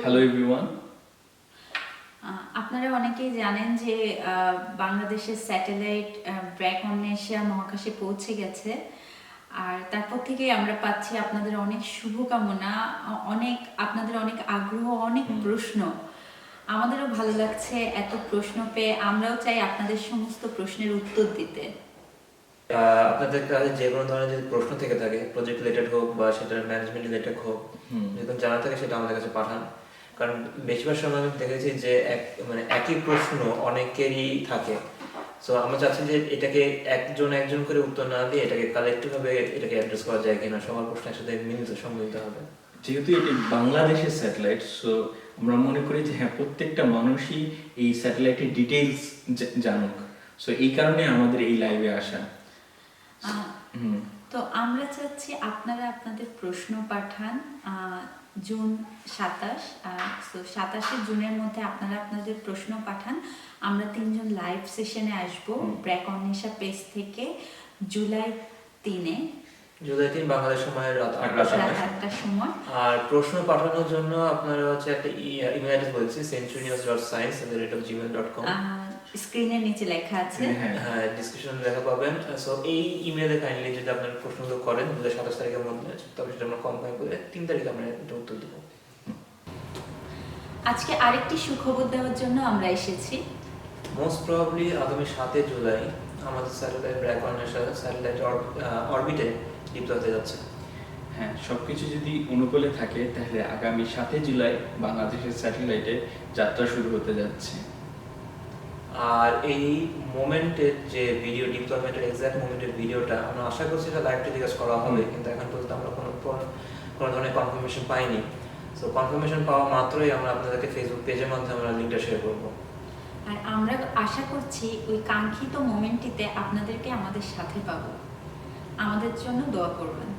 Hello everyone. আপনারা অনেকেই জানেন যে বাংলাদেশের স্যাটেলাইট ব্র্যাক অন্বেষা মহাকাশে পৌঁছে গেছে। আর তারপর থেকেই আমরা পাচ্ছি আপনাদের অনেক শুভকামনা, আপনাদের অনেক আগ্রহ, অনেক প্রশ্ন। আমাদেরও ভালো লাগছে এত প্রশ্ন পেয়ে। আমরাও চাই আপনাদের সমস্ত প্রশ্নের উত্তর দিতে। আপনাদের কাছে যে কোনো ধরনের যদি প্রশ্ন থেকে থাকে, প্রজেক্ট রিলেটেড হোক বা সেটার ম্যানেজমেন্ট রিলেটেড হোক, যদি জানা থাকে সেটা আমাদের কাছে পাঠান। কারণ বেশিরভাগ সময় আমি দেখেছি যে একই প্রশ্ন অনেকেরই থাকে। সো আমরা চাচ্ছি যে এটাকে একজন করে উত্তর না দিয়ে এটাকে কালেক্টিভভাবে এটাকে অ্যাড্রেস করা যায় কিনা, সবার প্রশ্ন একসাথে সম্মিলিত হবে। যেহেতু এটি বাংলাদেশের স্যাটেলাইট, সো আমরা মনে করি যে হ্যাঁ, প্রত্যেকটা মানুষই এই স্যাটেলাইটের ডিটেইলস জানুক। সো এই কারণে আমাদের এই লাইভে আসা। তো আমরা চাচ্ছি আপনারা আপনাদের প্রশ্ন পাঠান জুন 27 জুনের মধ্যে আপনারা আপনাদের প্রশ্ন পাঠান। আমরা 3 জন লাইভ সেশনে আসবো ব্র্যাক অন্বেষা পেজ থেকে জুলাই 3 বাংলাদেশ সময় রাত 8টার সময়। আর প্রশ্ন পাঠানোর জন্য আপনারা একটা ইমেল অ্যাড্রেস বলছি, centurynews.science@gmail.com। স্ক্রিনের নিচে লেখা আছে, হ্যাঁ ডিসক্রিপশনে লেখা পাবেন। সো এই ইমেলে কাইন্ডলি যদি আপনারা প্রশ্নগুলো করেন 27 তারিখের মধ্যে, তবে সেটা আমরা কম্পাইল করে 3 তারিখে আমরা এটা উত্তর দেবো। আজকে আরেকটি সুখবর দেওয়ার জন্য আমরা এসেছি। মোস্ট প্রবাবলি আগামী 7 জুলাই আমাদের স্যাটেলাইট ব্র্যাক অন্বেষা স্যাটেলাইট অরবিটে ডিপ্লয় হতে যাচ্ছে। হ্যাঁ, সবকিছু যদি অনুকূলে থাকে তাহলে আগামী 7 জুলাই বাংলাদেশের স্যাটেলাইটে যাত্রা শুরু হতে যাচ্ছে। আর এই মোমেন্টের যে ভিডিও, ডিপ্লয়মেন্টের এক্সাক্ট মোমেন্টের ভিডিওটা আমরা আশা করছি এটা লাইভ টেলিকাস্ট করা হবে, কিন্তু এখন পর্যন্ত আমরা কোনো ধরনের কনফার্মেশন পাইনি। সো কনফার্মেশন পাওয়া মাত্রই আমরা আপনাদেরকে ফেসবুক পেজের মাধ্যমে আমরা লিঙ্কটা শেয়ার করব। আর আমরা আশা করছি ওই কাঙ্ক্ষিত মোমেন্টটিতে আপনাদেরকে আমাদের সাথে পাবো। আমাদের জন্য দোয়া করবেন।